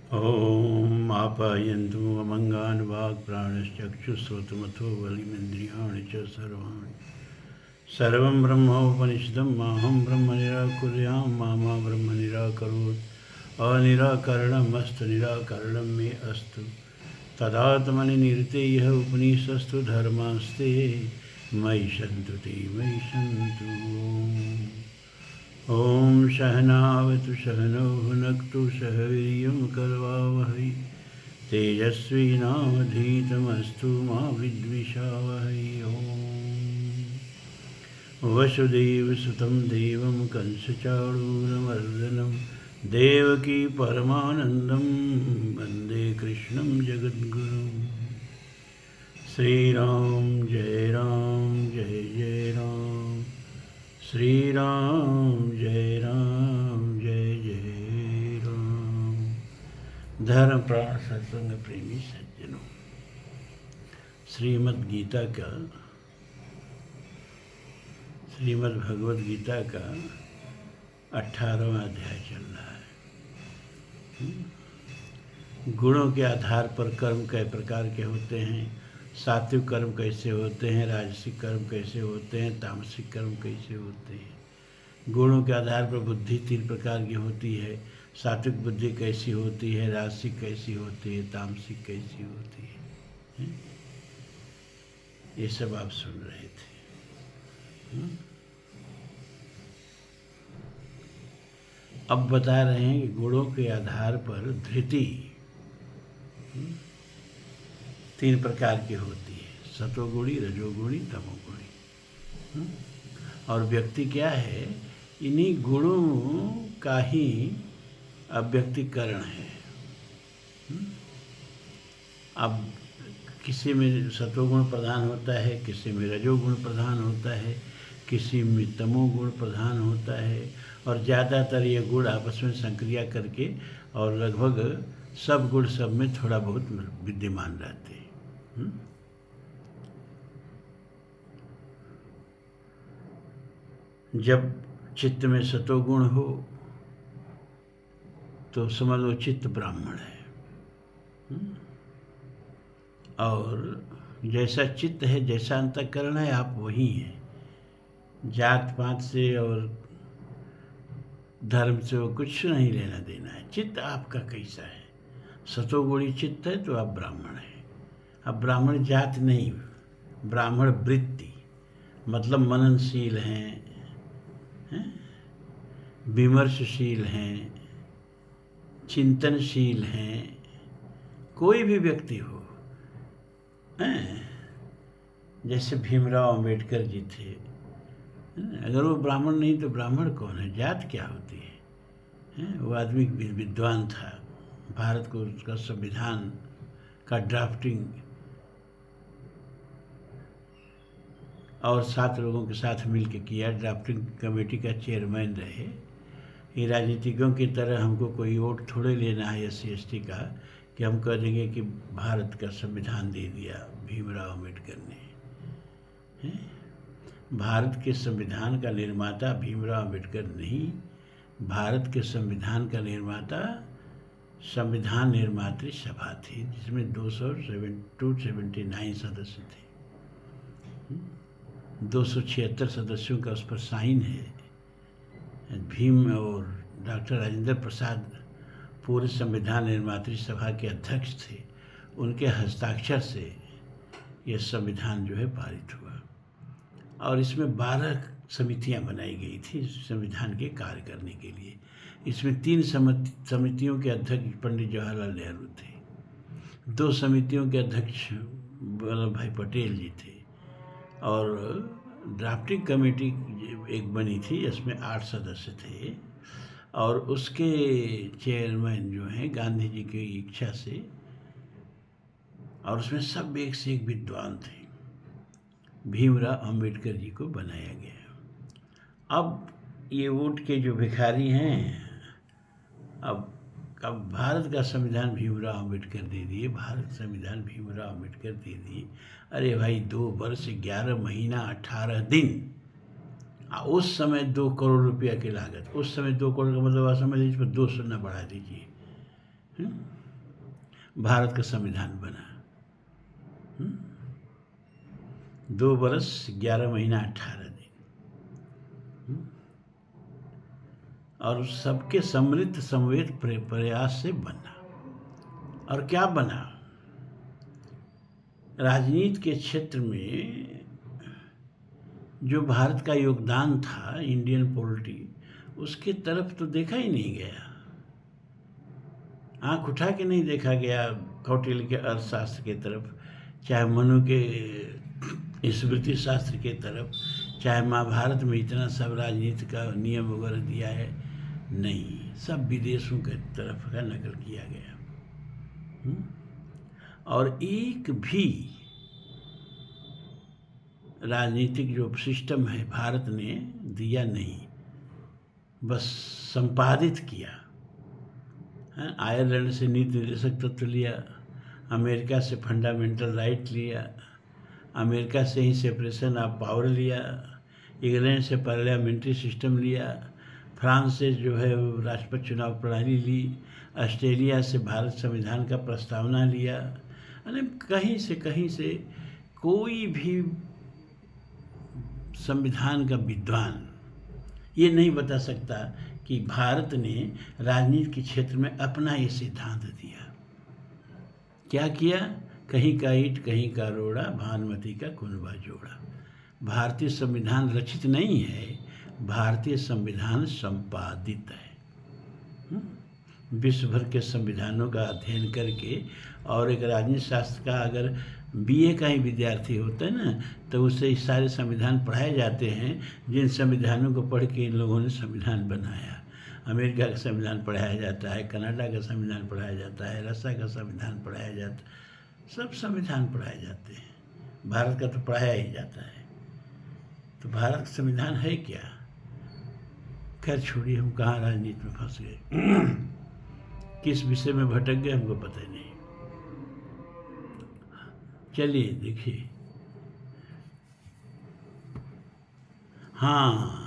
ॐ आपायन्तु ममङ्गान् वाक्प्राणश्चक्षुश्रोत्रमथो बलिमिन्द्रियाणि च सर्वं ब्रह्मोपनिषदं माहं ब्रह्म निराकुर्यां मा ब्रह्म निराकरोत् अनिराकरणमस्तु निराकरणं मे अस्तु तदात्मनि निरते यः उपनिषत्सु धर्मास्ते मयि सन्तु ते मयि सन्तु। ॐ सहनावतु सहनौ भुनक्तु सह वीर्यं करवावहै तेजस्विनावधीतमस्तु मा विद्विषावहै। ॐ वसुदेवसुतं देवं कंसचाणूरमर्दनं देवकी परमानन्दं वन्दे कृष्णं जगद्गुरुं। श्रीराम जय राम श्री राम जय राम। धर्म प्राण सत्संग प्रेमी सज्जनों, श्रीमद् भगवद गीता का 18वां अध्याय चल रहा है। गुणों के आधार पर कर्म कई प्रकार के होते हैं। सात्विक कर्म कैसे होते हैं, राजसिक कर्म कैसे होते हैं, तामसिक कर्म कैसे होते हैं। गुणों के आधार पर बुद्धि 3 प्रकार की होती है। सात्विक बुद्धि कैसी होती है, राजसिक कैसी होती है, तामसिक कैसी होती है, ये सब आप सुन रहे थे। अब बता रहे हैं कि गुणों के आधार पर धृति 3 प्रकार की होती है, सतोगुणी, रजोगुणी, तमोगुणी। और व्यक्ति क्या है, इन्हीं गुणों का ही अव्यक्तिकरण है। अब किसी में सतोगुण प्रधान होता है, किसी में रजोगुण प्रधान होता है, किसी में तमोगुण प्रधान होता है, और ज़्यादातर ये गुण आपस में संक्रिया करके और लगभग सब गुण सब में थोड़ा बहुत विद्यमान रहते हैं। जब चित्त में सतोगुण हो तो समझ लो चित्त ब्राह्मण है। और जैसा चित्त है, जैसा अंतःकरण है, आप वही हैं। जात पात से और धर्म से वो कुछ नहीं लेना देना है। चित्त आपका कैसा है, सतोगुणी चित्त है तो आप ब्राह्मण हैं। अब ब्राह्मण जात नहीं, ब्राह्मण वृत्ति, मतलब मननशील हैं, विमर्शशील हैं, चिंतनशील हैं। कोई भी व्यक्ति हो, जैसे भीमराव अंबेडकर जी थे, अगर वो ब्राह्मण नहीं तो ब्राह्मण कौन है, जात क्या होती है? वो आदमी विद्वान था। भारत को उसका संविधान का ड्राफ्टिंग और 7 लोगों के साथ मिलकर किया। ड्राफ्टिंग कमेटी का चेयरमैन रहे। ये राजनीतिज्ञों की तरह हमको कोई वोट थोड़े लेना है SC/ST का कि हम कह देंगे कि भारत का संविधान दे दिया भीमराव अम्बेडकर ने। भारत के संविधान का निर्माता भीमराव अम्बेडकर नहीं, भारत के संविधान का निर्माता संविधान निर्मात्री सभा थी, जिसमें 279 सदस्य थे। 276 सदस्यों का उस पर साइन है। भीम और डॉक्टर राजेंद्र प्रसाद पूरे संविधान निर्मात्री सभा के अध्यक्ष थे। उनके हस्ताक्षर से यह संविधान जो है पारित हुआ। और इसमें 12 समितियां बनाई गई थी संविधान के कार्य करने के लिए। इसमें 3 समितियों के अध्यक्ष पंडित जवाहरलाल नेहरू थे, 2 समितियों के अध्यक्ष वल्लभ भाई पटेल जी थे, और ड्राफ्टिंग कमेटी एक बनी थी जिसमें 8 सदस्य थे, और उसके चेयरमैन जो हैं गांधी जी की इच्छा से, और उसमें सब एक से एक विद्वान थे। भीमराव अंबेडकर जी को बनाया गया। अब ये वोट के जो भिखारी हैं, अब भारत का संविधान भीमराव अंबेडकर दे दिए, भारत संविधान भीमराव अंबेडकर दे दिए। अरे भाई, 2 वर्ष 11 महीना 18 दिन, उस समय 2 करोड़ रुपया की लागत। उस समय 2 करोड़ का मतलब आप समझ लीजिए, 2 शून्य बढ़ा दीजिए, भारत का संविधान बना। 2 बरस 11 महीना 18 दिन, और सबके सम्मिलित समवेत प्रयास से बना। और क्या बना? राजनीति के क्षेत्र में जो भारत का योगदान था इंडियन पॉलिटी, उसकी तरफ तो देखा ही नहीं गया, आंख उठा के नहीं देखा गया कौटिल्य के अर्थशास्त्र के तरफ, चाहे मनु के स्मृति शास्त्र के तरफ, चाहे महाभारत में इतना सब राजनीति का नियम वगैरह दिया है, नहीं, सब विदेशों के तरफ का नकल किया गया। और एक भी राजनीतिक जो सिस्टम है भारत ने दिया नहीं, बस संपादित किया। आयरलैंड से नीति निर्देशक तत्व लिया, अमेरिका से फंडामेंटल राइट लिया, अमेरिका से ही सेपरेशन ऑफ पावर लिया, इंग्लैंड से पार्लियामेंट्री सिस्टम लिया, फ्रांस से जो है राष्ट्रपति चुनाव प्रणाली ली, ऑस्ट्रेलिया से भारत संविधान का प्रस्तावना लिया। यानी कहीं से कोई भी संविधान का विद्वान ये नहीं बता सकता कि भारत ने राजनीति के क्षेत्र में अपना ये सिद्धांत दिया। क्या किया? कहीं का ईंट कहीं का रोड़ा, भानुमति का कुनबा जोड़ा। भारतीय संविधान रचित नहीं है, भारतीय संविधान संपादित है। विश्व भर के संविधानों का अध्ययन करके, और एक राजनीति शास्त्र का अगर बीए का ही विद्यार्थी होता है ना, तो उससे सारे संविधान पढ़ाए जाते हैं, जिन संविधानों को पढ़ के इन लोगों ने संविधान बनाया। अमेरिका का संविधान पढ़ाया जाता है, कनाडा का संविधान पढ़ाया जाता है, रसिया का संविधान पढ़ाया जाता है, सब संविधान पढ़ाए जाते हैं। भारत का तो पढ़ाया ही जाता है। तो भारत का संविधान है क्या? खैर छोड़िए, हम कहाँ राजनीति में फंस गए, किस विषय में भटक गए हमको पता ही नहीं। चलिए देखिए, हाँ,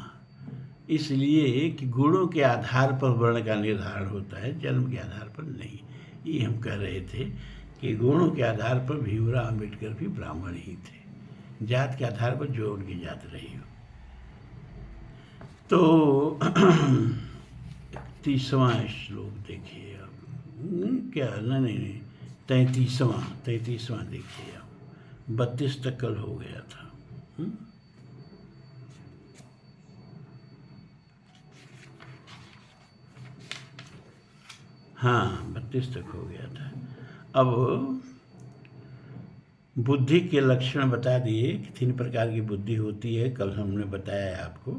इसलिए कि गुणों के आधार पर वर्ण का निर्धारण होता है, जन्म के आधार पर नहीं। ये हम कह रहे थे कि गुणों के आधार पर भीमराव अम्बेडकर भी ब्राह्मण ही थे, जात के आधार पर जो उनकी जात रही हो। तो 30वां श्लोक देखिए अब, क्या नहीं 33वां देखिए अब, 32 तक कल हो गया था। हाँ, 32 तक हो गया था। अब बुद्धि के लक्षण बता दिए कि 3 प्रकार की बुद्धि होती है, कल हमने बताया है आपको।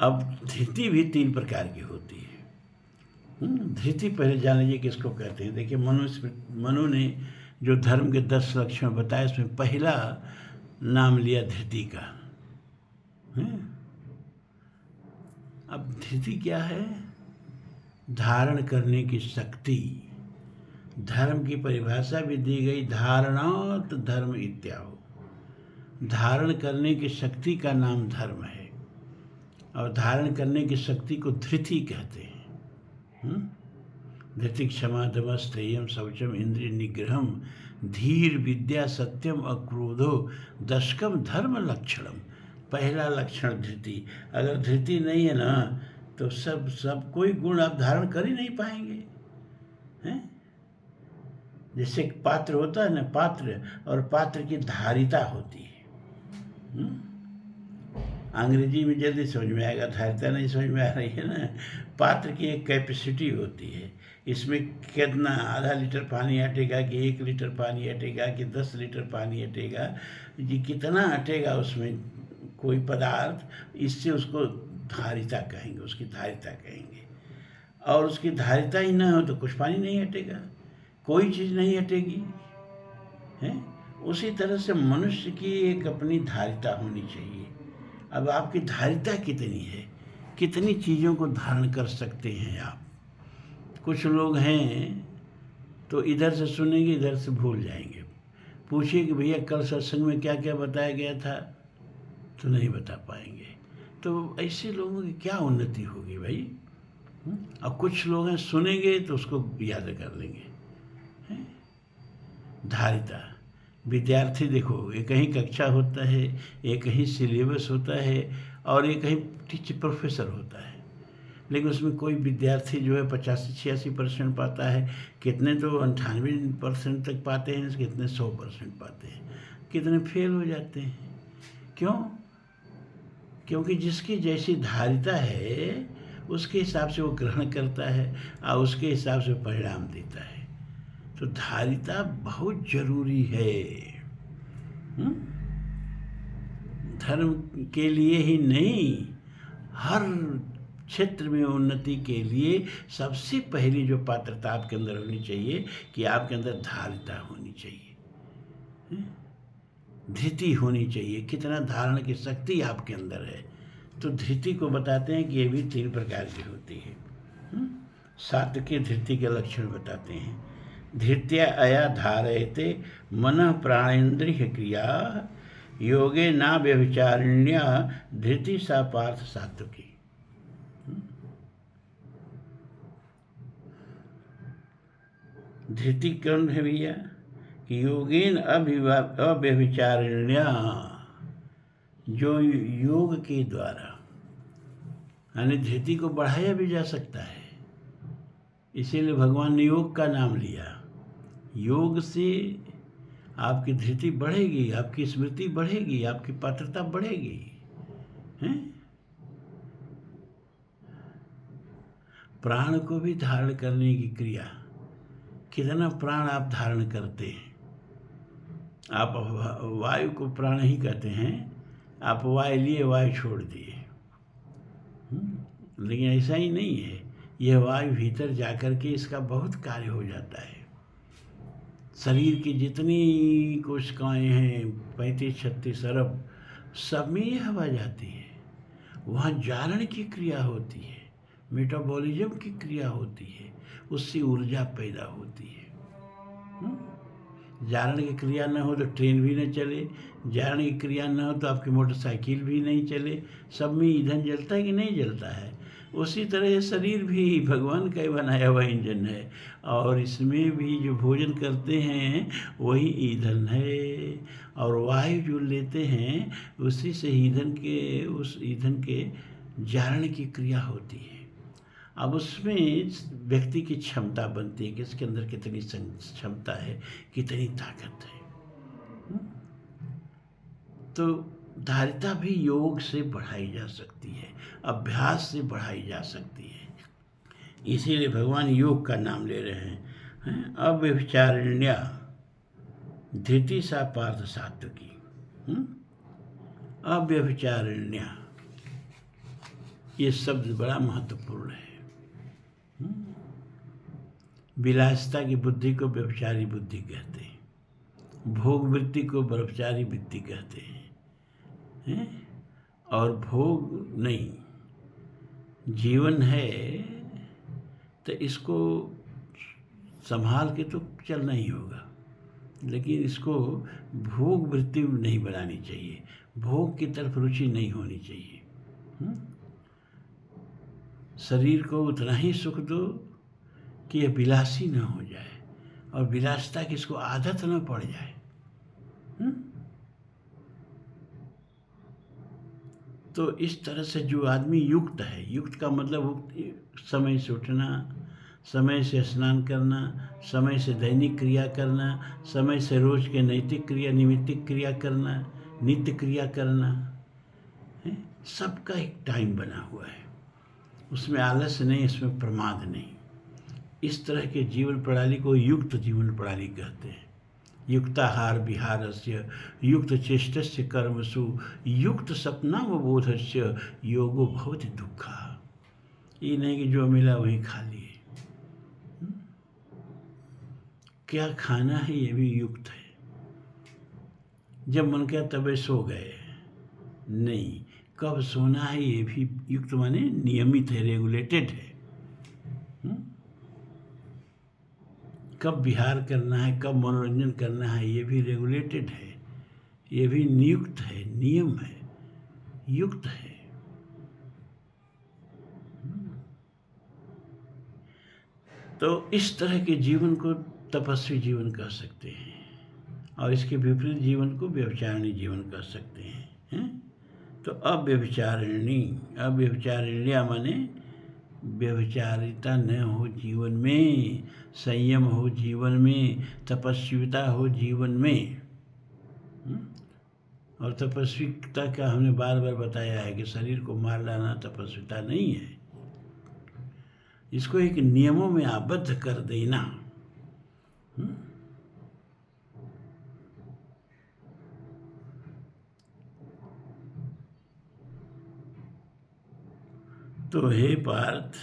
अब धृति भी 3 प्रकार की होती है। धृति पहले जान लीजिए किसको कहते हैं। देखिए, मनु ने जो धर्म के 10 लक्षण बताए, उसमें पहला नाम लिया धृति का। अब धृति क्या है? धारण करने की शक्ति। धर्म की परिभाषा भी दी गई, धारणात् धर्म इत्याहो। धारण करने की शक्ति का नाम धर्म है, और धारण करने की शक्ति को धृति कहते हैं। धृति क्षमा दम स्थेयम शौचम इंद्रिय निग्रहम धीर विद्या सत्यम अक्रोधो दशकम धर्म लक्षणम। पहला लक्षण धृति। अगर धृति नहीं है ना, तो सब कोई गुण आप धारण कर ही नहीं पाएंगे। हैं? जैसे एक पात्र होता है ना, पात्र, और पात्र की धारिता होती है। अंग्रेजी में जल्दी समझ में आएगा, धारिता नहीं समझ में आ रही है ना। पात्र की एक कैपेसिटी होती है, इसमें कितना आधा लीटर पानी हटेगा कि 1 लीटर पानी हटेगा कि 10 लीटर पानी हटेगा, जी कितना हटेगा उसमें कोई पदार्थ, इससे उसको धारिता कहेंगे, उसकी धारिता कहेंगे। और उसकी धारिता ही ना हो तो कुछ पानी नहीं हटेगा, कोई चीज़ नहीं हटेगी। है उसी तरह से मनुष्य की एक अपनी धारिता होनी चाहिए। अब आपकी धारिता कितनी है, कितनी चीज़ों को धारण कर सकते हैं आप। कुछ लोग हैं तो इधर से सुनेंगे, इधर से भूल जाएंगे। पूछिए कि भैया कल सत्संग में क्या क्या बताया गया था, तो नहीं बता पाएंगे। तो ऐसे लोगों की क्या उन्नति होगी भाई? और कुछ लोग हैं सुनेंगे तो उसको याद कर लेंगे। धारिता, विद्यार्थी देखो, एक ही कक्षा होता है, एक ही सिलेबस होता है और एक ही टीचर प्रोफेसर होता है, लेकिन उसमें कोई विद्यार्थी जो है 85-86% पाता है, कितने तो 98% तक पाते हैं, कितने 100% पाते हैं, कितने फेल हो जाते हैं। क्यों? क्योंकि जिसकी जैसी धारिता है उसके हिसाब से वो ग्रहण करता है और उसके हिसाब से परिणाम देता है। तो धारिता बहुत जरूरी है। धर्म के लिए ही नहीं, हर क्षेत्र में उन्नति के लिए सबसे पहली जो पात्रता आपके अंदर होनी चाहिए कि आपके अंदर धारिता होनी चाहिए, धृति होनी चाहिए, कितना धारण की शक्ति आपके अंदर है। तो धृति को बताते हैं कि ये भी 3 प्रकार की होती है। सात्विकी धृति के लक्षण बताते हैं। धृत्या अया धारयते मनः प्राणेन्द्रिय क्रिया योगे ना व्यभिचारिण्या धृति सा पार्थ सात्विकी। धृति कौन है भैया? कि योगेन अव्यभिचारिण्या, जो योग के द्वारा, यानी धृति को बढ़ाया भी जा सकता है, इसीलिए भगवान ने योग का नाम लिया। योग से आपकी धृति बढ़ेगी, आपकी स्मृति बढ़ेगी, आपकी पात्रता बढ़ेगी, हैं? प्राण को भी धारण करने की क्रिया, कितना प्राण आप धारण करते हैं। आप वायु को प्राण ही कहते हैं, आप वायु लिए वायु छोड़ दिए, लेकिन ऐसा ही नहीं है। यह वायु भीतर जाकर के इसका बहुत कार्य हो जाता है। शरीर की जितनी कोशिकाएं हैं 35-36 अरब, सब में ये हवा जाती है। वहाँ जारण की क्रिया होती है, मेटाबॉलिज्म की क्रिया होती है, उससे ऊर्जा पैदा होती है। जारण की क्रिया न हो तो ट्रेन भी न चले, जारण की क्रिया न हो तो आपकी मोटरसाइकिल भी नहीं चले। सब में ईंधन जलता है कि नहीं जलता है? उसी तरह ये शरीर भी भगवान का ही बनाया हुआ इंजन है, और इसमें भी जो भोजन करते हैं वही ईंधन है, और वायु जो लेते हैं उसी से उस ईंधन के जारण की क्रिया होती है। अब उसमें व्यक्ति की क्षमता बनती है कि इसके अंदर कितनी क्षमता है, कितनी ताकत है। तो धारिता भी योग से बढ़ाई जा सकती है, अभ्यास से बढ़ाई जा सकती है। इसीलिए भगवान योग का नाम ले रहे हैं। अव्यभिचारिण्या धृति सा पार्थ सात्विकी। अव्यभिचारिण्या, ये शब्द बड़ा महत्वपूर्ण है। विलासिता की बुद्धि को व्यभिचारी बुद्धि कहते हैं, भोग वृत्ति को व्यभिचारी वृत्ति कहते हैं, और भोग नहीं, जीवन है तो इसको संभाल के तो चलना ही होगा, लेकिन इसको भोग वृत्ति नहीं बनानी चाहिए, भोग की तरफ रुचि नहीं होनी चाहिए। शरीर को उतना ही सुख दो कि यह विलासी न हो जाए, और विलासिता की इसको आदत न पड़ जाए। तो इस तरह से जो आदमी युक्त है, युक्त का मतलब समय से उठना, समय से स्नान करना, समय से दैनिक क्रिया करना, समय से रोज के नैतिक क्रिया निमित्तिक क्रिया करना, नित्य क्रिया करना, सबका एक टाइम बना हुआ है, उसमें आलस्य नहीं, इसमें प्रमाद नहीं। इस तरह के जीवन प्रणाली को युक्त जीवन प्रणाली कहते हैं। युक्ताहार विहारस्य युक्त चेष्टस्य कर्मसु युक्त सपनावबोधस्य योगो भवति दुःखा। ये नहीं कि जो मिला वही खा लिए। क्या खाना है ये भी युक्त है। जब मन किया तबे सो गए, नहीं, कब सोना है ये भी युक्त, माने नियमित है, रेगुलेटेड है। कब विहार करना है, कब मनोरंजन करना है, ये भी रेगुलेटेड है, ये भी नियुक्त है, नियम है, युक्त है। तो इस तरह के जीवन को तपस्वी जीवन कह सकते हैं, और इसके विपरीत जीवन को व्यभिचारिणी जीवन कह सकते हैं? तो अव्यभिचारिण्या माने व्यभिचारिता न हो जीवन में, संयम हो जीवन में, तपस्विता हो जीवन में। और तपस्विता का हमने बार बार बताया है कि शरीर को मार डालना तपस्विता नहीं है, इसको एक नियमों में आबद्ध कर देना। तो हे पार्थ,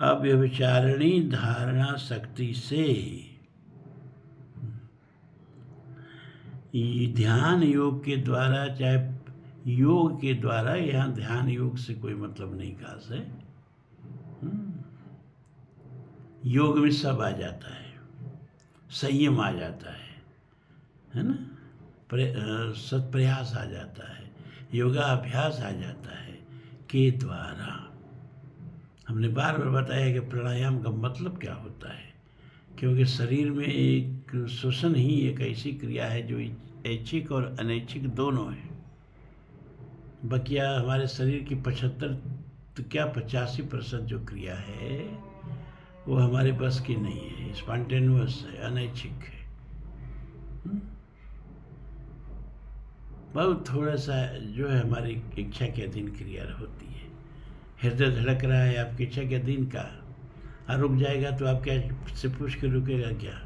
अव्यभिचारिणी धारणा शक्ति से ध्यान योग के द्वारा, चाहे योग के द्वारा, यहाँ ध्यान योग से कोई मतलब नहीं खास है। योग में सब आ जाता है, संयम आ जाता है ना, सत्प्रयास आ जाता है, योगाभ्यास आ जाता है के द्वारा। हमने बार बार बताया कि प्राणायाम का मतलब क्या होता है, क्योंकि शरीर में एक श्वसन ही एक ऐसी क्रिया है जो ऐच्छिक और अनैच्छिक दोनों है। बकिया हमारे शरीर की 75 तो क्या 85% जो क्रिया है वो हमारे बस की नहीं है, स्पॉन्टेनियस है, अनैच्छिक है। बहुत थोड़ा सा जो है हमारी इच्छा के अधीन क्रिया होती है। हृदय धड़क रहा है आपकी इच्छा के अधीन का, और रुक जाएगा तो आप क्या से पूछ के रुकेगा क्या?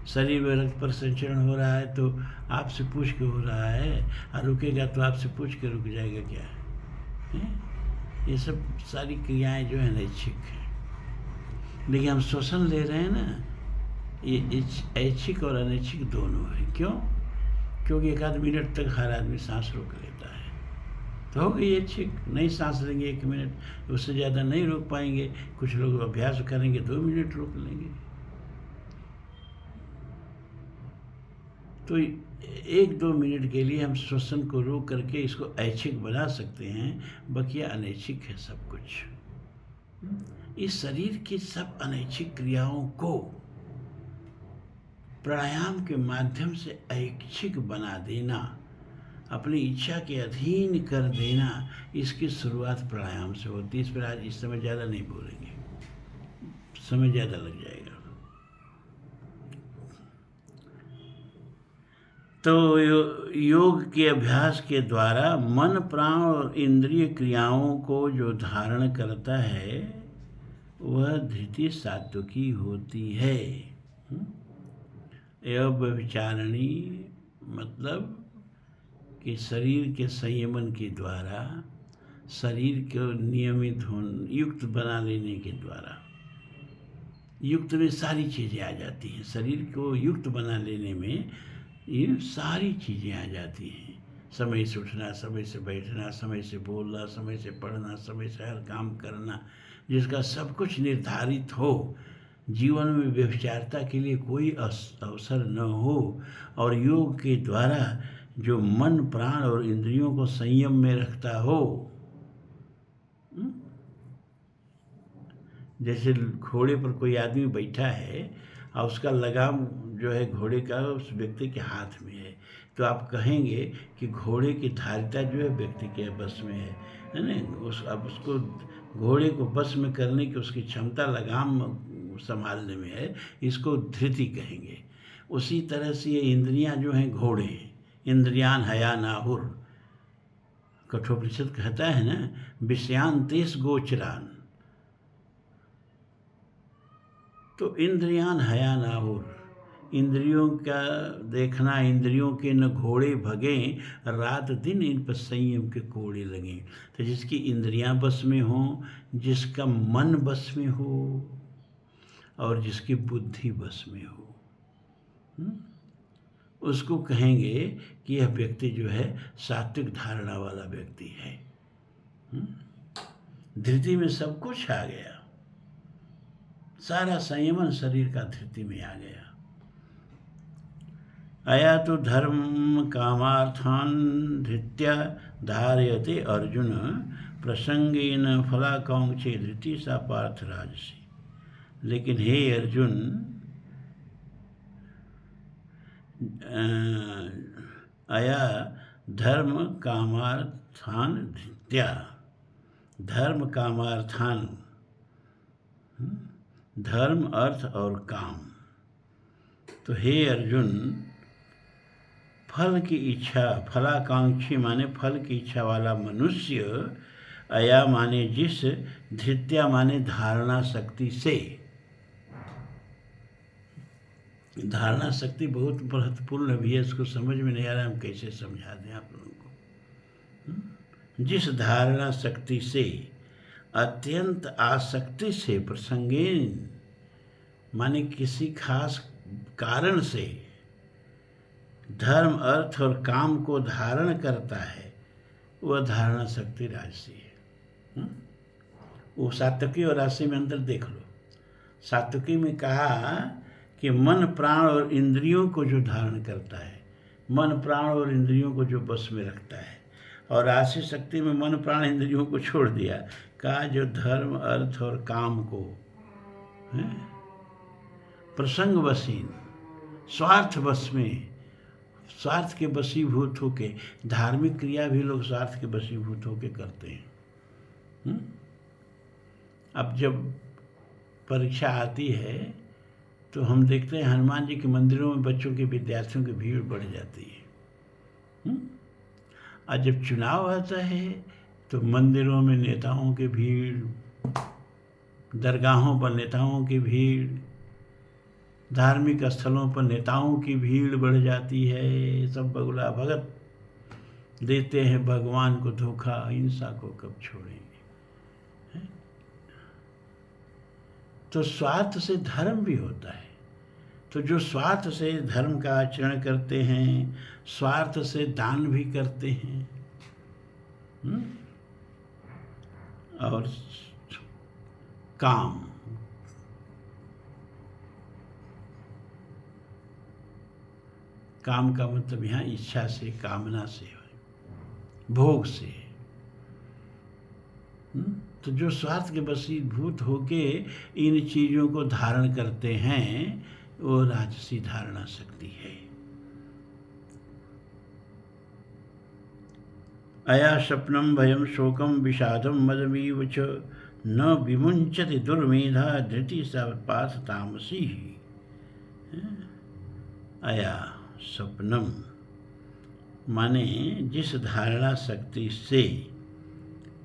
शरीर में रक्त पर संचरण हो रहा है तो आपसे पूछ के हो रहा है, और रुकेगा तो आपसे पूछ के रुक जाएगा क्या है? ये सब सारी क्रियाएं जो है नैच्छिक है। लेकिन हम श्वसन ले रहे हैं ना, ये ऐच्छिक और अनैच्छिक दोनों है। क्यों? क्योंकि 1 आध मिनट तक हर आदमी सांस रोक लेता है, तो हो गई ऐच्छिक। नहीं सांस लेंगे 1 मिनट, उससे ज़्यादा नहीं रोक पाएंगे। कुछ लोग अभ्यास करेंगे 2 मिनट रोक लेंगे। तो 1-2 मिनट के लिए हम श्वसन को रोक करके इसको ऐच्छिक बना सकते हैं, बकिया अनैच्छिक है सब कुछ। इस शरीर की सब अनैच्छिक क्रियाओं को प्राणायाम के माध्यम से ऐच्छिक बना देना, अपनी इच्छा के अधीन कर देना, इसकी शुरुआत प्राणायाम से होती है। इस पर आज इस समय ज़्यादा नहीं बोलेंगे, समय ज़्यादा लग जाएगा। तो योग के अभ्यास के द्वारा मन, प्राण और इंद्रिय क्रियाओं को जो धारण करता है वह धृति सात्विकी होती है। अव्यभिचारिणी मतलब कि शरीर के संयमन के द्वारा, शरीर को नियमित युक्त बना लेने के द्वारा, युक्त में सारी चीज़ें आ जाती हैं। शरीर को युक्त बना लेने में ये सारी चीज़ें आ जाती हैं। समय से उठना, समय से बैठना, समय से बोलना, समय से पढ़ना, समय से हर काम करना, जिसका सब कुछ निर्धारित हो, जीवन में व्यभिचारिता के लिए कोई अवसर न हो, और योग के द्वारा जो मन, प्राण और इंद्रियों को संयम में रखता हो। जैसे घोड़े पर कोई आदमी बैठा है और उसका लगाम जो है घोड़े का उस व्यक्ति के हाथ में है, तो आप कहेंगे कि घोड़े की धारिता जो है व्यक्ति के बस में है ना। अब उसको घोड़े को बस में करने की उसकी क्षमता लगाम संभालने में है, इसको धृति कहेंगे। उसी तरह से ये इंद्रियां जो हैं घोड़े, इंद्रियान हयानाहुर, कठोपनिषद कहता है ना, विषयांतेश गोचरान। तो इंद्रियान हयानाहुर, इंद्रियों का देखना, इंद्रियों के न घोड़े भगें, रात दिन इन पर संयम के कोड़े लगें। तो जिसकी इंद्रियां बस में हो, जिसका मन बस में हो, और जिसकी बुद्धि बस में हो, उसको कहेंगे कि यह व्यक्ति जो है सात्विक धारणा वाला व्यक्ति है। धृति में सब कुछ आ गया, सारा संयमन शरीर का धृति में आ गया। अया तो धर्म कामार्थान धृत्या धारयते अर्जुन, प्रसंगेन फलाकांक्षे धृति सा पार्थ राजसी। लेकिन हे अर्जुन, अया धर्म कामार्थान धृत्या, धर्म कामार्थान, धर्म अर्थ और काम। तो हे अर्जुन, फल की इच्छा, फलाकांक्षी माने फल की इच्छा वाला मनुष्य, अया माने जिस, धृत्या माने धारणा शक्ति से। धारणा शक्ति बहुत महत्वपूर्ण है भैया, इसको समझ में नहीं आ रहा हम कैसे समझा दें आप लोगों को। जिस धारणा शक्ति से, अत्यंत आसक्ति से, प्रसंगेन माने किसी खास कारण से, धर्म अर्थ और काम को धारण करता है, वह धारणा शक्ति राजसी है। वो सात्विकी और राजसी में अंतर देख लो। सात्विकी में कहा कि मन प्राण और इंद्रियों को जो धारण करता है, मन प्राण और इंद्रियों को जो बस में रखता है, और राजसी शक्ति में मन प्राण इंद्रियों को छोड़ दिया, कहा जो धर्म अर्थ और काम को प्रसंग वशीन, स्वार्थ बस में, स्वार्थ के वशीभूत होके, धार्मिक क्रिया भी लोग स्वार्थ के वशीभूत होके करते हैं। अब जब परीक्षा आती है तो हम देखते हैं हनुमान जी के मंदिरों में बच्चों के, विद्यार्थियों की भीड़ बढ़ जाती है। और जब चुनाव आता है तो मंदिरों में नेताओं की भीड़, दरगाहों पर नेताओं की भीड़, धार्मिक स्थलों पर नेताओं की भीड़ बढ़ जाती है। सब बगुला भगत देते हैं भगवान को धोखा, अहिंसा को कब छोड़ेंगे। तो स्वार्थ से धर्म भी होता है। तो जो स्वार्थ से धर्म का आचरण करते हैं, स्वार्थ से दान भी करते हैं, और काम, काम का मतलब यहाँ इच्छा से, कामना से, भोग से। तो जो स्वार्थ के वशीभूत होके इन चीज़ों को धारण करते हैं, वो राजसी धारणा शक्ति है। अया स्वप्नम भयम शोकम विषादम मदमीव च न विमुंचति दुर्मेधा धृति सपाथ तामसी। अया स्वप्नम माने जिस धारणा शक्ति से,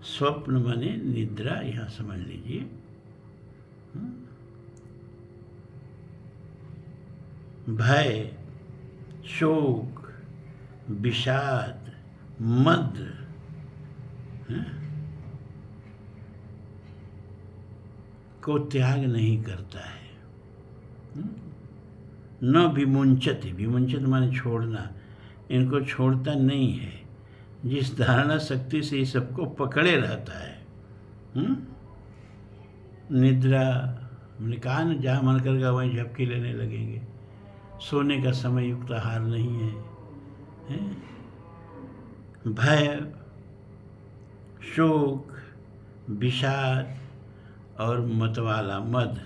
स्वप्न माने निद्रा, यहाँ समझ लीजिए। भय, शोक, विषाद, मद को त्याग नहीं करता है। न विमुंचति, विमुंचत माने छोड़ना, इनको छोड़ता नहीं है। जिस धारणा शक्ति से ये सबको पकड़े रहता है। निद्रा हमने कहा न, जहाँ मन करेगा वहीं झपकी लेने लगेंगे। सोने का समय युक्त आहार नहीं है। भय, शोक, विषाद और मतवाला, मद,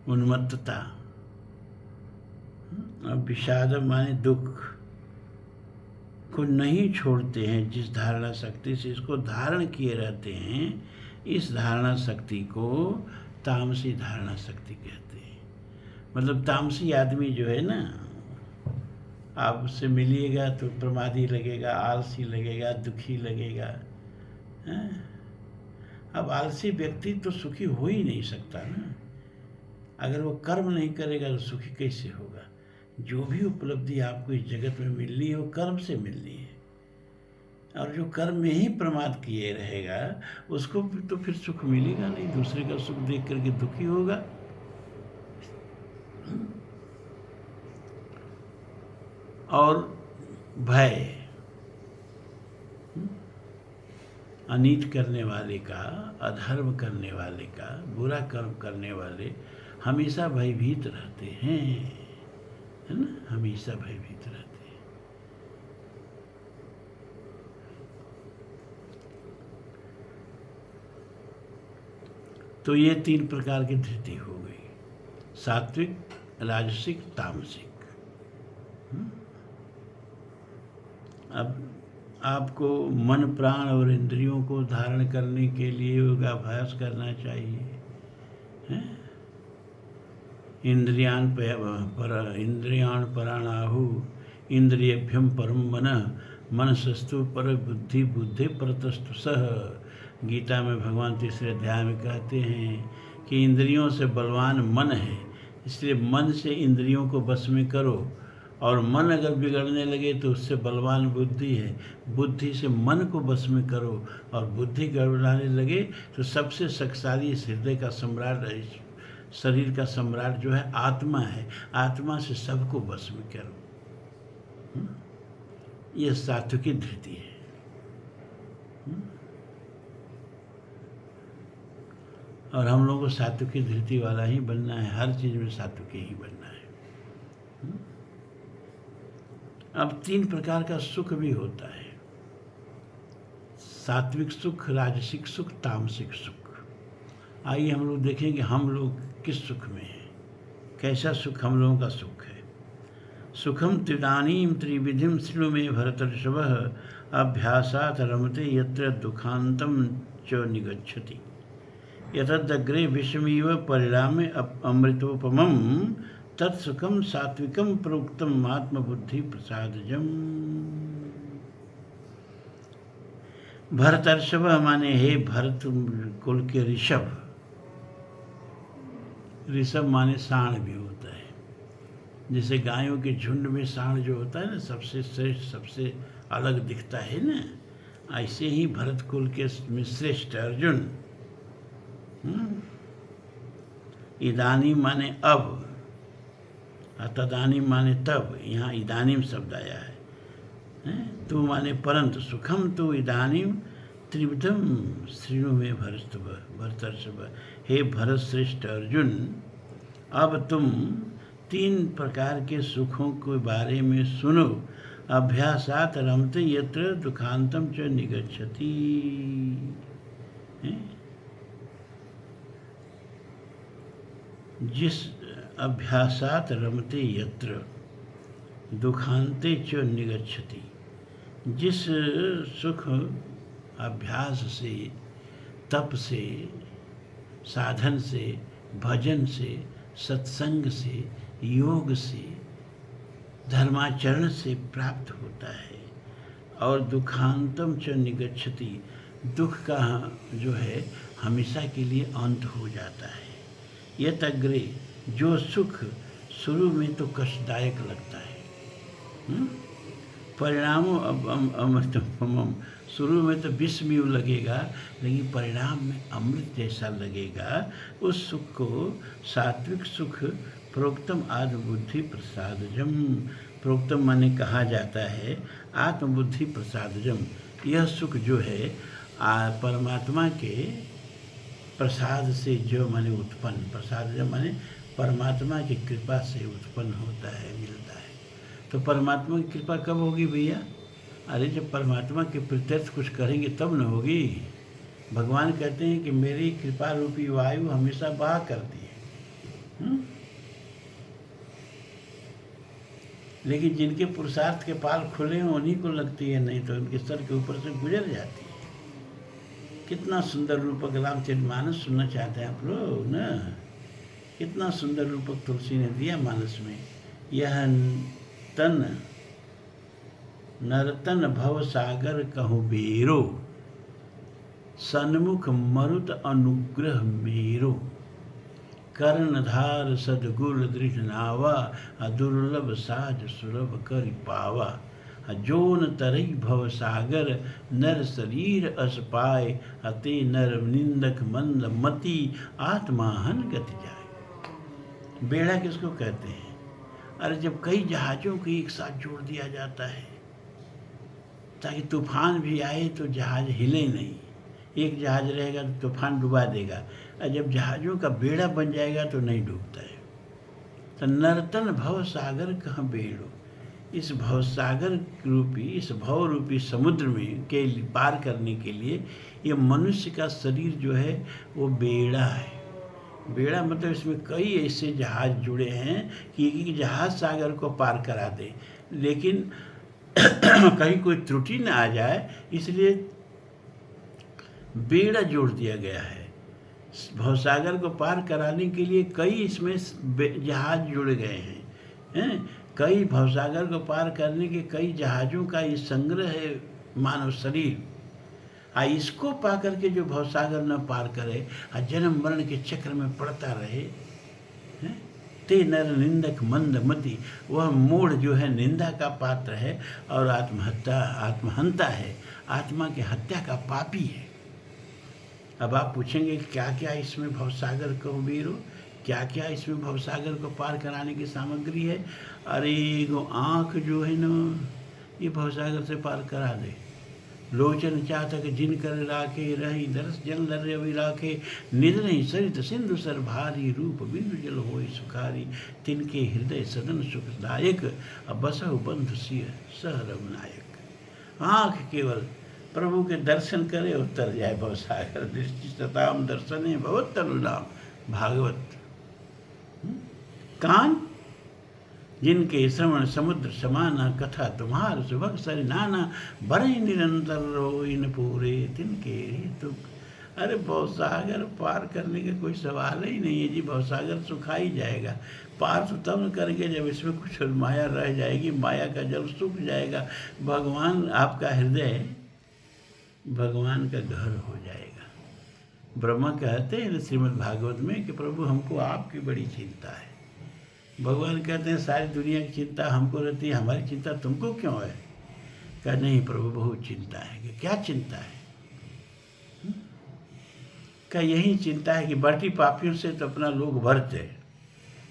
उन्मत्तता। अब विषाद माने दुख को नहीं छोड़ते हैं। जिस धारणा शक्ति से इसको धारण किए रहते हैं, इस धारणा शक्ति को तामसी धारणा शक्ति कहते हैं। मतलब तामसी आदमी जो है ना, आप उससे मिलिएगा तो प्रमादी लगेगा, आलसी लगेगा, दुखी लगेगा। अब आलसी व्यक्ति तो सुखी हो ही नहीं सकता ना। अगर वो कर्म नहीं करेगा तो सुखी कैसे होगा। जो भी उपलब्धि आपको इस जगत में मिलनी है वो कर्म से मिलनी है, और जो कर्म में ही प्रमाद किए रहेगा उसको तो फिर सुख मिलेगा नहीं, दूसरे का सुख देख करके दुखी होगा। और भय, अनीत करने वाले का, अधर्म करने वाले का, बुरा कर्म करने वाले हमेशा भयभीत रहते हैं, है ना, हमेशा भयभीत रहते हैं। तो ये 3 प्रकार की धृति हो गई, सात्विक, राजसिक, तामसिक। अब आपको मन, प्राण और इंद्रियों को धारण करने के लिए योगाभ्यास करना चाहिए। इंद्रियान पराणाहु इंद्रियभ्यम परम मनसस्तु पर बुद्धि बुद्धि परतस्तु सह। गीता में भगवान तीसरे अध्याय में कहते हैं कि इंद्रियों से बलवान मन है, इसलिए मन से इंद्रियों को बस में करो। और मन अगर बिगड़ने लगे तो उससे बलवान बुद्धि है, बुद्धि से मन को बस में करो। और बुद्धि गड़बड़ाने लगे तो सबसे शक्तिशाली हृदय का सम्राट, शरीर का सम्राट जो है आत्मा है, आत्मा से सबको बस में करो। यह सात्विकी धृति है। और हम लोगों को सात्विकी धृति वाला ही बनना है, हर चीज में सात्विकी ही बनना है। अब 3 प्रकार का सुख भी होता है, सात्विक सुख, राजसिक सुख, तामसिक सुख। आइए हम लोग देखेंगे हम लोग किस सुख में हैं, कैसा सुख हम लोगों का सुख है। सुखम त्रिदानीम त्रिविधिम शृणु मे भरतर्षभः, अभ्यासात् रमते यत्र दुखांतम च निगच्छति, यतदग्रे विषमीव परिणामे अमृतोपमं, तत्सुखम सात्विकम प्रोक्तम आत्मबुद्धि प्रसादजम। भरतर्षभ माने हे भरत कुल के ऋषभ। ऋषभ माने सांड भी होता है, जैसे गायों के झुंड में सांड जो होता है ना, सबसे श्रेष्ठ, सबसे अलग दिखता है ना, ऐसे ही भरत कुल के में श्रेष्ठ अर्जुन। इदानीम माने अब, तदानीम माने तब, यहाँ इदानीम शब्द आया है। तू माने परंतु, सुखम तो इदानीम त्रिविधम श्रीणु में भरतर्षभ, हे भरत श्रेष्ठ अर्जुन, अब तुम 3 प्रकार के सुखों के बारे में सुनो। अभ्यासात् रमते यत्र दुखांतम च निगच्छति। जिस अभ्यासात् रमते यत्र दुखांते च निगच्छति, जिस सुख अभ्यास से, तप से, साधन से, भजन से, सत्संग से, योग से, धर्माचरण से प्राप्त होता है, और दुखांतम च निगच्छति, दुख का जो है हमेशा के लिए अंत हो जाता है। यत अग्रे, जो सुख शुरू में तो कष्टदायक लगता है, परिणामों अमृतम, शुरू में तो विषमय लगेगा, लेकिन परिणाम में अमृत जैसा लगेगा। उस सुख को सात्विक सुख प्रोक्तम आत्मबुद्धि प्रसादजम, प्रोक्तम माने कहा जाता है, आत्मबुद्धि प्रसादजम। यह सुख जो है परमात्मा के प्रसाद से जो माने उत्पन्न, प्रसादजम माने परमात्मा की कृपा से उत्पन्न होता है, मिलता है। तो परमात्मा की कृपा कब होगी भैया? अरे जब परमात्मा के प्रत्यर्थ कुछ करेंगे तब न होगी। भगवान कहते हैं कि मेरी कृपा रूपी वायु हमेशा बहा करती है। लेकिन जिनके पुरुषार्थ के पाल खुले हैं उन्हीं को लगती है, नहीं तो उनके सर के ऊपर से गुजर जाती है। कितना सुंदर रूपक रामचरितमानस सुनना चाहते हैं आप लोग ना? कितना सुंदर रूपक तुलसी ने दिया मानस में। यह तन नरतन भव सागर कहूँ बेरो, सन्मुख मरुत अनुग्रह मेरो, कर्णधार सदगुर दृढ़ नावा, दुर्लभ साज सुलभ कर पावा, जोन तरई भव सागर नर शरीर अस पाए, अते नर निंदक मंद मति आत्माहन गति जाए। बेड़ा किसको कहते हैं? अरे जब कई जहाज़ों को एक साथ जोड़ दिया जाता है ताकि तूफान भी आए तो जहाज़ हिले नहीं। एक जहाज़ रहेगा तो तूफान डुबा देगा, और जब जहाज़ों का बेड़ा बन जाएगा तो नहीं डूबता है। तो नर्तन भव सागर कहाँ बेड़ो, इस भवसागर रूपी, इस भव रूपी समुद्र में के पार करने के लिए ये मनुष्य का शरीर जो है वो बेड़ा है। बेड़ा मतलब इसमें कई ऐसे जहाज जुड़े हैं कि एक जहाज सागर को पार करा दे, लेकिन कहीं कोई त्रुटि ना आ जाए, इसलिए बेड़ा जोड़ दिया गया है। भवसागर को पार कराने के लिए कई इसमें जहाज जुड़ गए हैं। कई भवसागर को पार करने के कई जहाज़ों का ये संग्रह है मानव शरीर। इसको पा करके जो भवसागर न पार करे, जन्म मरण के चक्र में पड़ता रहे, ते नर निंदक मंद मति, वह मूढ़ जो है निंदा का पात्र है और आत्महंता है, आत्मा के हत्या का पापी है। अब आप पूछेंगे क्या क्या इसमें भवसागर को वीरो, क्या क्या इसमें भवसागर को पार कराने की सामग्री है। अरे वो आँख जो है ना, ये भवसागर से पार करा दे। लोचन चातक जिन कर राखे, रही दरस जल दर रवि राखे, निध नहीं सरित सिंधु सर भारी, रूप बिंदु जल होई सुखारी, तिनके हृदय सदन सुखदायक, बसहु बंधु सिय सह रघुनायक। आँख केवल प्रभु के दर्शन करे उत्तर जाए भवसागर, दृष्टि सताम दर्शने भगवत तनुनाम भागवत। कान जिनके श्रवण समुद्र समाना, कथा तुम्हार सुभग सरि नाना, बरहि निरंतर रोइन पूरे तिनके तुक। अरे भवसागर पार करने का कोई सवाल ही नहीं है जी, भवसागर सुखा ही जाएगा। पार तो तब करेंगे जब इसमें कुछ माया रह जाएगी, माया का जल सूख जाएगा, भगवान आपका हृदय भगवान का घर हो जाएगा। ब्रह्मा कहते हैं श्रीमद् भागवत में कि प्रभु हमको आपकी बड़ी चिंता है। भगवान कहते हैं सारी दुनिया की चिंता हमको रहती है, हमारी चिंता तुमको क्यों है? कहा नहीं प्रभु बहुत चिंता है। कि क्या चिंता है? क्या यही चिंता है कि बाटी पापियों से तो अपना लोग भरते,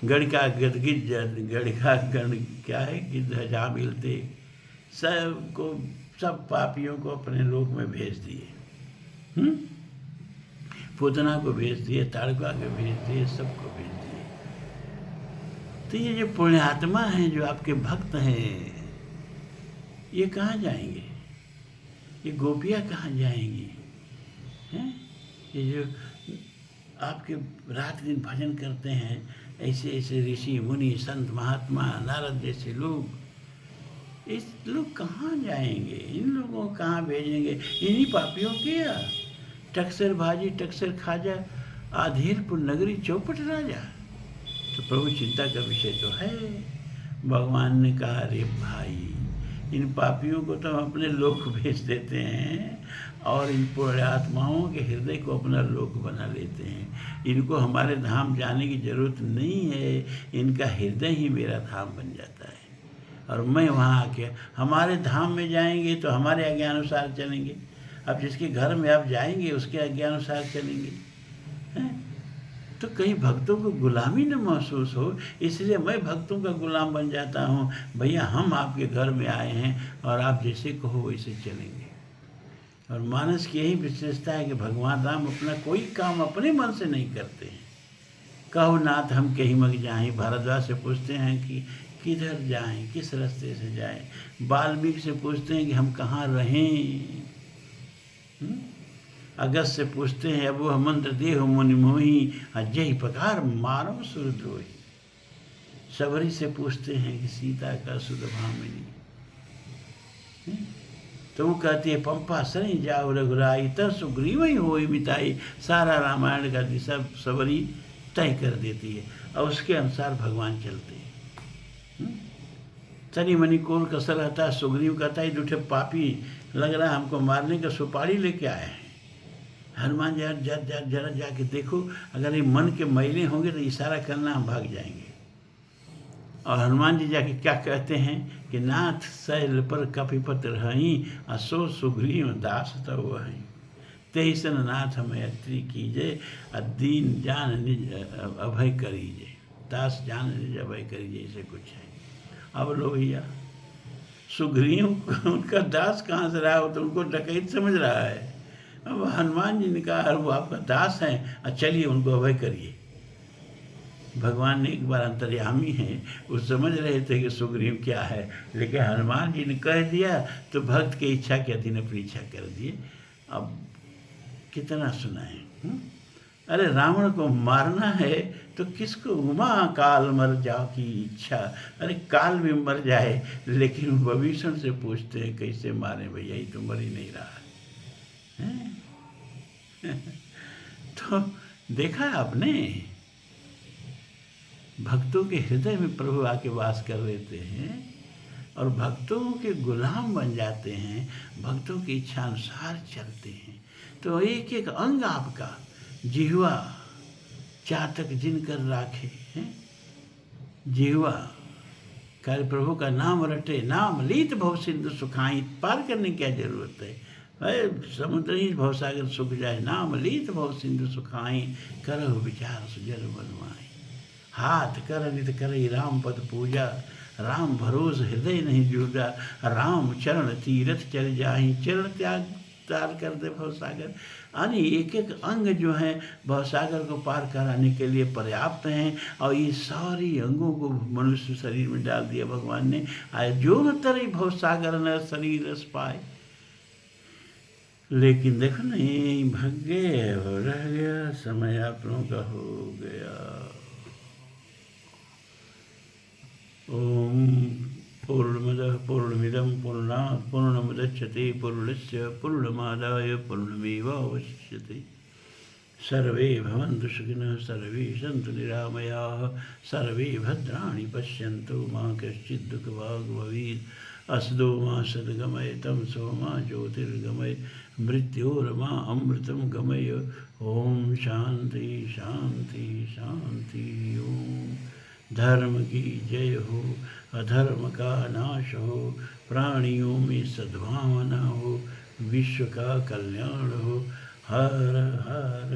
गढ़ का गदगिद गढ़ का गण क्या है गिद्ध जा मिलते, सबको सब पापियों को अपने लोक में भेज दिए, पूतना को भेज दिए, ताड़का को भेज दिए, सबको भेज दिए। तो ये जो पुण्यात्मा हैं, जो आपके भक्त हैं, ये कहाँ जाएंगे? ये गोपियाँ कहाँ जाएंगी? हैं ये जो आपके रात दिन भजन करते हैं, ऐसे ऐसे ऋषि मुनि संत महात्मा नारद जैसे लोग, इस लोग कहाँ जाएंगे? इन लोगों को कहाँ भेजेंगे? इन्हीं पापियों के या टक्सर भाजी टक्सर खाजा, आधेरपुर नगरी चौपट राजा। तो प्रभु चिंता का विषय तो है। भगवान ने कहा अरे भाई, इन पापियों को तो हम अपने लोक भेज देते हैं और इन पुण्यात्माओं के हृदय को अपना लोक बना लेते हैं। इनको हमारे धाम जाने की जरूरत नहीं है, इनका हृदय ही मेरा धाम बन जाता है। और मैं वहाँ आके हमारे धाम में जाएंगे तो हमारे आज्ञानुसार चलेंगे। अब जिसके घर में आप जाएंगे उसके आज्ञानुसार चलेंगे, हैं? तो कहीं भक्तों को गुलामी न महसूस हो, इसलिए मैं भक्तों का गुलाम बन जाता हूँ। भैया हम आपके घर में आए हैं और आप जैसे कहो वैसे चलेंगे। और मानस की यही विशेषता है कि भगवान राम अपना कोई काम अपने मन से नहीं करते हैं। कहो नाथ हम कहीं मग जाएँ, भारद्वाज से पूछते हैं कि किधर जाएं, किस रास्ते से जाएं। वाल्मीकि से पूछते हैं कि हम कहाँ रहें। अगस्त से पूछते हैं अब वह मंत्र देह मुनि मोही, अजय पकार मानव सुरद्रोही। सबरी से पूछते हैं कि सीता का सुदभामिनी, तो वो कहती है पंपा सरी जाओ रघुराई, तब सुग्रीव ही हो मिताई। सारा रामायण का दिशा सबरी तय कर देती है और उसके अनुसार भगवान चलते हैं। तनी मनी कोल कसर रहता है। सुग्रीव कहता है झूठे पापी लग रहा है, हमको मारने का सुपारी लेके आए हैं। हनुमान जरा जाके देखो, अगर ये मन के मैले होंगे तो इशारा करना, हम भाग जाएंगे। और हनुमान जी जाके क्या कहते हैं कि नाथ शैल पर कपिपत रही, असो सुग्रीव दास तव वहीं। तेहि सन नाथ मैत्री कीजे, दीन जान निज अभय करीजे। दास जान निज अभय करीजे, ऐसे कुछ है। अब लो भैया, सुग्रीव उनका दास कहाँ से रहा हो, तो उनको डकैत समझ रहा है। अब हनुमान जी ने कहा वो आपका दास है, चलिए उनको अभय करिए। भगवान ने एक बार अंतर्यामी है, वो समझ रहे थे कि सुग्रीव क्या है, लेकिन हनुमान जी ने कह दिया तो भक्त की इच्छा के अधीन अपनी इच्छा कर दिए। अब कितना सुनाए। अरे रावण को मारना है तो किसको, उमा काल मर जाओ की इच्छा। अरे काल भी मर जाए, लेकिन विभीषण से पूछते हैं कैसे मारे भैया, ये तो मर ही नहीं रहा है। तो देखा आपने, भक्तों के हृदय में प्रभु आके वास कर लेते हैं और भक्तों के गुलाम बन जाते हैं, भक्तों की इच्छा अनुसार चलते हैं। तो एक एक अंग आपका, जिह्वा चातक जिनकर राखे हैं, जिह्वा कर प्रभु का नाम रटे, नाम लीत भव सिंधु सुखाई। पार करने की क्या जरूरत है, समुद्र ही भवसागर सुख जाए, नाम लीत भव सिंधु सुखाई, करहु विचार सुजल बनवाई। हाथ कर नित करई राम पद पूजा, राम भरोस हृदय नहीं जूझा, राम चरण तीरथ चल जाहि, चरण त्याग तार कर दे भवसागर। यानी एक एक अंग जो है भवसागर को पार कराने के लिए पर्याप्त हैं, और ये सारी अंगों को मनुष्य शरीर में डाल दिया भगवान ने। आए जो न तरई भवसागर न शरीर रस पाए। लेकिन देखो ना, यही भाग्य रह गया, समय अपनों का हो गया। ओम पूर्णमदः पूर्णमिदं पूर्णात् पूर्णमुदच्यते पूर्णस्य पूर्णमादाय पूर्णमेवावशिष्यते। सर्वे भवन्तु सुखिनः, सर्वे सन्तु निरामयाः, सर्वे भद्राणि पश्यन्तु, मा कश्चित् दुःखभाग् भवेत्। असदो मा सद्गमय, तमसो मा ज्योतिर्गमय, मृत्योर्मा अमृतं गमय। ओम शांति शांति शांति। ओम धर्म की जय हो, अधर्म का नाश हो, प्राणियों में सद्भावना हो, विश्व का कल्याण हो। हर हर